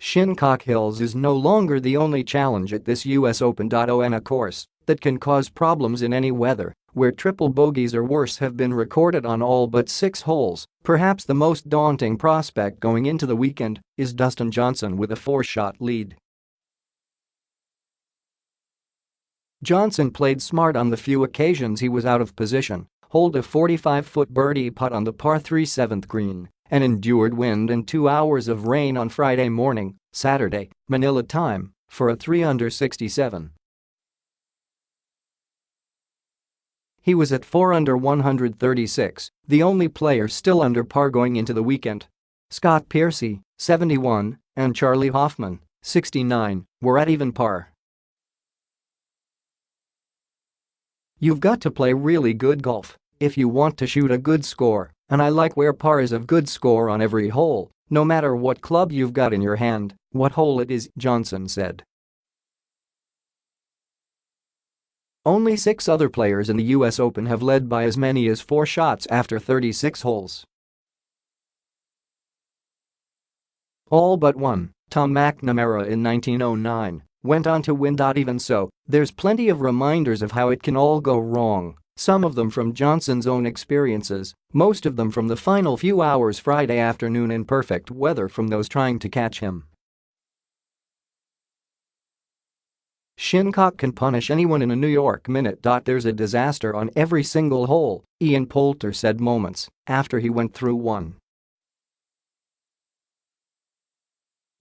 Shinnecock Hills is no longer the only challenge at this US Open. On a course that can cause problems in any weather, where triple bogeys or worse have been recorded on all but 6 holes, perhaps the most daunting prospect going into the weekend is Dustin Johnson with a 4-shot lead. Johnson played smart on the few occasions he was out of position, holed a 45-foot birdie putt on the par 3 7th green, and endured wind and 2 hours of rain on Friday morning, Saturday, Manila time, for a 3-under 67. He was at 4-under 136, the only player still under par going into the weekend. Scott Piercy, 71, and Charley Hoffman, 69, were at even par. You've got to play really good golf if you want to shoot a good score, and I like where par is a good score on every hole, no matter what club you've got in your hand, what hole it is, Johnson said. Only 6 other players in the US Open have led by as many as 4 shots after 36 holes. All but one, Tom McNamara in 1909, went on to win. Even so, there's plenty of reminders of how it can all go wrong, some of them from Johnson's own experiences, most of them from the final few hours Friday afternoon in perfect weather from those trying to catch him. Shinnecock can punish anyone in a New York minute. There's a disaster on every single hole, Ian Poulter said moments after he went through one.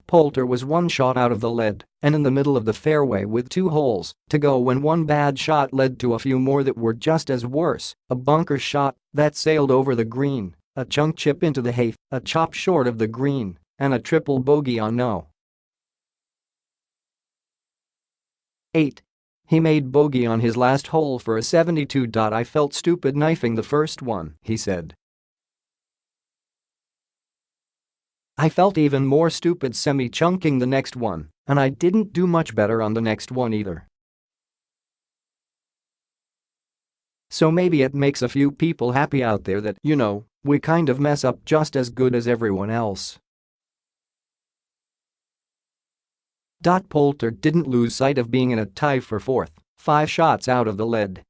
Poulter was 1 shot out of the lead and in the middle of the fairway with 2 holes to go when one bad shot led to a few more that were just as worse, a bunker shot that sailed over the green, a chunk chip into the hay, a chop short of the green, and a triple bogey on no. 8. He made bogey on his last hole for a 72. I felt stupid knifing the first one, he said. I felt even more stupid semi-chunking the next one, and I didn't do much better on the next one either. So maybe it makes a few people happy out there that, we kind of mess up just as good as everyone else. Poulter didn't lose sight of being in a tie for 4th, 5 shots out of the lead.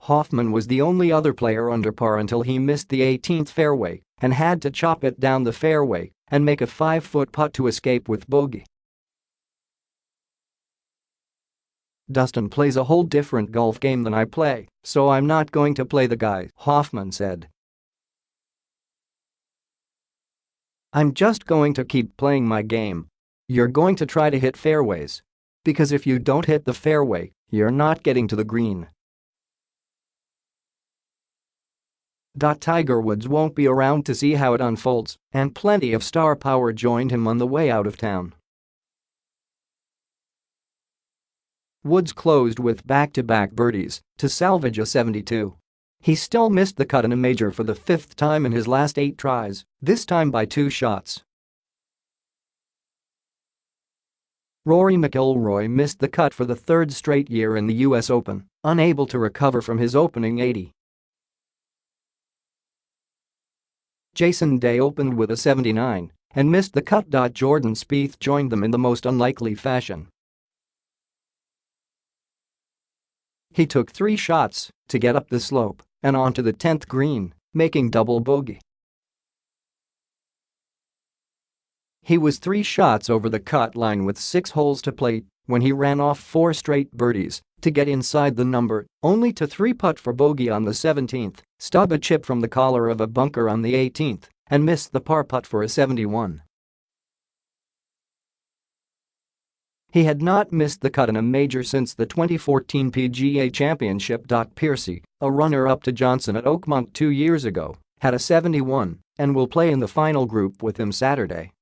Hoffman was the only other player under par until he missed the 18th fairway and had to chop it down the fairway and make a 5-foot putt to escape with bogey. Dustin plays a whole different golf game than I play, so I'm not going to play the guy, Hoffman said. I'm just going to keep playing my game. You're going to try to hit fairways. Because if you don't hit the fairway, you're not getting to the green. Tiger Woods won't be around to see how it unfolds, and plenty of star power joined him on the way out of town. Woods closed with back-to-back birdies to salvage a 72. He still missed the cut in a major for the 5th time in his last 8 tries, this time by 2 shots. Rory McIlroy missed the cut for the 3rd straight year in the US Open, unable to recover from his opening 80. Jason Day opened with a 79 and missed the cut. Jordan Spieth joined them in the most unlikely fashion. He took 3 shots to get up the slope and onto the 10th green, making double bogey. He was 3 shots over the cut line with 6 holes to play when he ran off 4 straight birdies to get inside the number, only to 3-putt for bogey on the 17th, stub a chip from the collar of a bunker on the 18th, and missed the par putt for a 71. He had not missed the cut in a major since the 2014 PGA Championship. Piercy, a runner-up to Johnson at Oakmont 2 years ago, had a 71 and will play in the final group with him Saturday.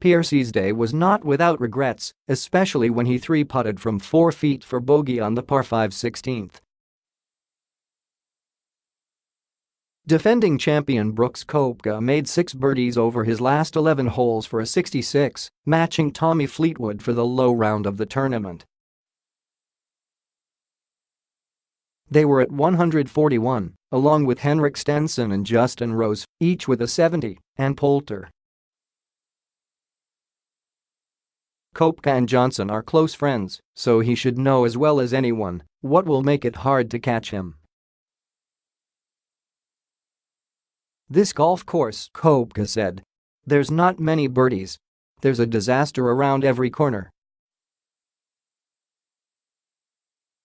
Piercy's day was not without regrets, especially when he 3-putted from 4 feet for bogey on the par 5 16th. Defending champion Brooks Koepka made 6 birdies over his last 11 holes for a 66, matching Tommy Fleetwood for the low round of the tournament. They were at 141, along with Henrik Stenson and Justin Rose, each with a 70, and Poulter. Koepka and Johnson are close friends, so he should know as well as anyone what will make it hard to catch him. This golf course, Koepka said. There's not many birdies. There's a disaster around every corner.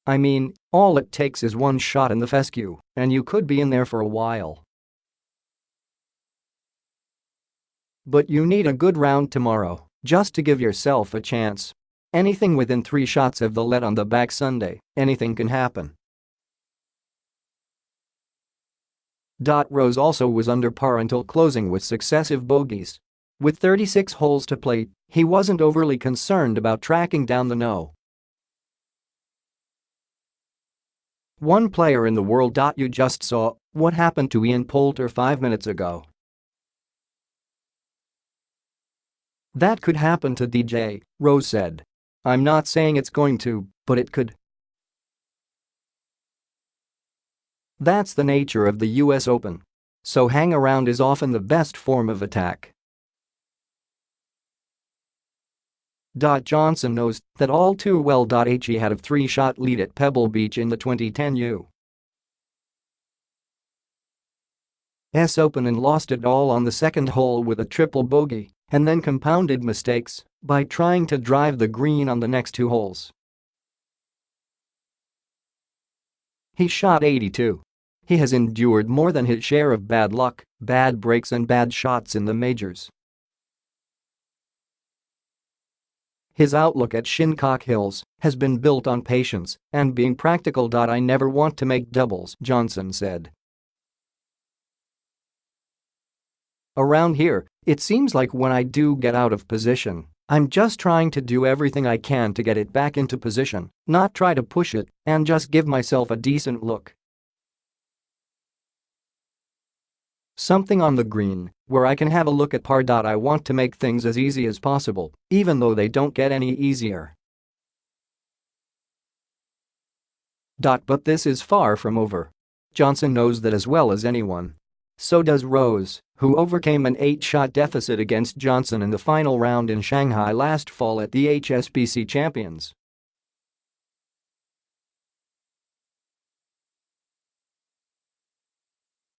I mean, all it takes is one shot in the fescue, and you could be in there for a while. But you need a good round tomorrow, just to give yourself a chance. Anything within 3 shots of the lead on the back Sunday, anything can happen. Rose also was under par until closing with successive bogeys. With 36 holes to play, he wasn't overly concerned about tracking down the no. One player in the world. You just saw what happened to Ian Poulter 5 minutes ago. That could happen to DJ, Rose said. I'm not saying it's going to, but it could. That's the nature of the US Open. So hang around is often the best form of attack. Johnson knows that all too well. He had a 3-shot lead at Pebble Beach in the 2010 US Open and lost it all on the second hole with a triple bogey, and then compounded mistakes by trying to drive the green on the next 2 holes. He shot 82. He has endured more than his share of bad luck, bad breaks and bad shots in the majors. His outlook at Shinnecock Hills has been built on patience and being practical. I never want to make doubles, Johnson said. Around here, it seems like when I do get out of position, I'm just trying to do everything I can to get it back into position, not try to push it and just give myself a decent look. Something on the green where I can have a look at par. I want to make things as easy as possible, even though they don't get any easier. But this is far from over. Johnson knows that as well as anyone. So does Rose, who overcame an 8-shot deficit against Johnson in the final round in Shanghai last fall at the HSBC Champions.